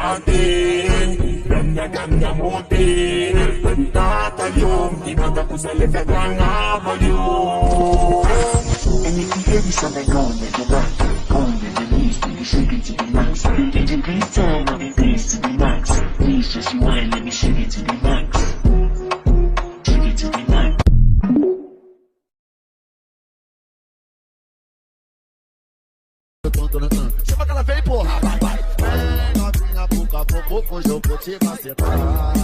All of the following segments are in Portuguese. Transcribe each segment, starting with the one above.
Atin, ganda-ganda mo din. Nagtatayong, tinaga ko sa letra ng abalyo. And if you hear me something going, make it right. Going to the knees, then you shake it to the max. Did you please tell me this to the max? Please just rewind, let me shake it to the max. Shake it to the max. Chama aquela vem, porra, vai, vai. Novinha, pouco a pouco, hoje eu vou te macetar.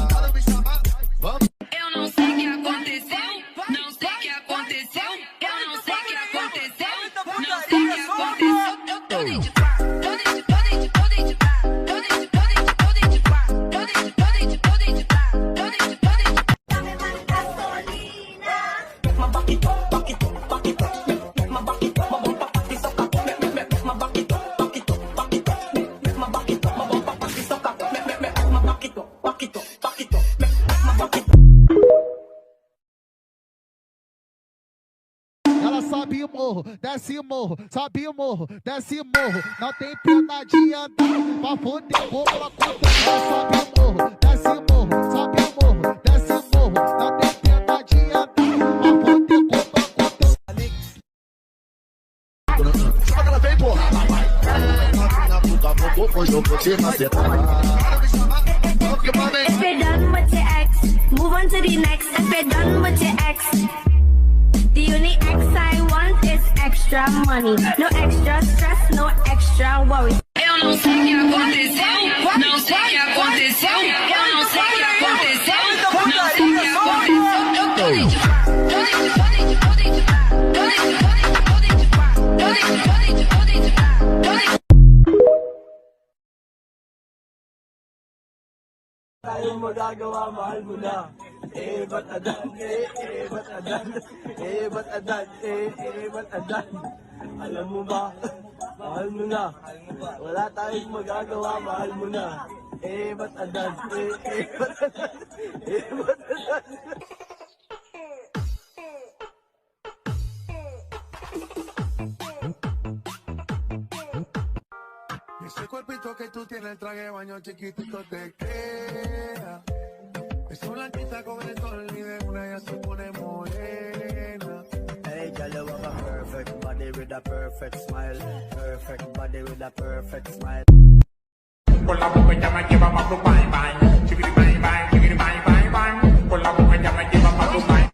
Para me chamar, vamos. Eu não sei o que aconteceu, não sei o que aconteceu, eu não sei o que aconteceu, não sei o que aconteceu. Eu tô dentro de pá, tô dentro de pá, tô dentro de pá, tô dentro de pá, tô dentro de pá, tô dentro de pá, tô dentro de pá, tô dentro de pá, tô dentro de pá. Dame mais gasolina. Uma baquito, baquito, baquito, uma baquito, uma bomba, baquito, uma baquito, baquito, baquito, uma baquito, uma bomba, baquito, uma baquito, baquito, baquito, uma baquito. Ela sobe o morro, desce o morro, sobe o morro, desce o morro. Não tem pena de andar, pra foder como ela conta. Ela sobe o morro, desce o morro, sobe o morro, desce o morro. Não tem pena de andar, pra foder como ela conta. Chama que ela vem, porra, vai, vai. Novinha, pouco a pouco, hoje eu vou te macetar. Vamos que mandem. If you're done with your ex, move on to the next. If you're done with your ex, the only ex I want is extra money. No extra stress, no extra worry. Eu não sei o que aconteceu, não sei o que aconteceu, eu não sei o que aconteceu, não sei o que aconteceu. Eu tô dentro de pá, tô dentro de pá, tô dentro de pá, tô dentro de pá, tô dentro de pá, tô dentro de pá, tô dentro de pá, tô dentro de pá, tô dentro de pá. Tayong magagawa, mahal mo na. Ba't adan? Ba't adan? Ba't adan? Ba't adan? Alam mo ba? Mahal mo na. Wala tayong magagawa, mahal mo na. Ba't adan? Ba't adan? Ba't adan? Ese cuerpito que tú tienes, el traje de baño chiquitito te queda. Es una blanquita con el sol y de una ya se pone morena. Hey, girl, you have a perfect body with a perfect smile. Perfect body with a perfect smile. Con la boca ya me lleva pa' tu bye bye. Chiquiri bye bye, chiquiri bye bye bye. Con la boca ya me lleva pa' tu bye.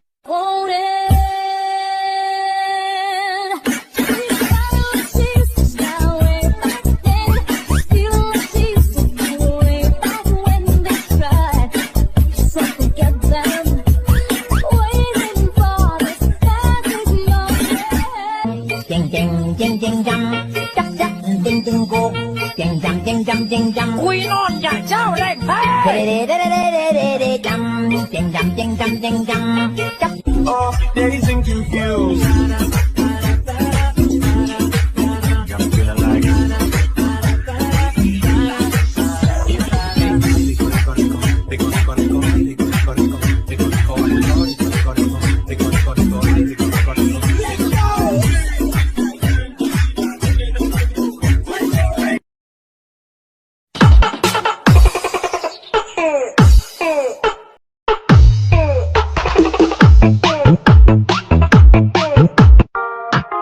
Quy non nhà trao lên Oh, dazed and confused. I'm feeling like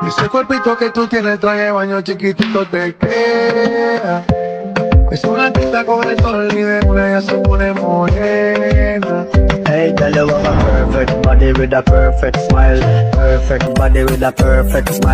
Ese cuerpito que tú tienes, el traje de baño chiquitito te queda. Es una blanquita con el sol y de una ya se pone morena. Hey, girl, you have a perfect body with a perfect smile. Perfect body with a perfect smile.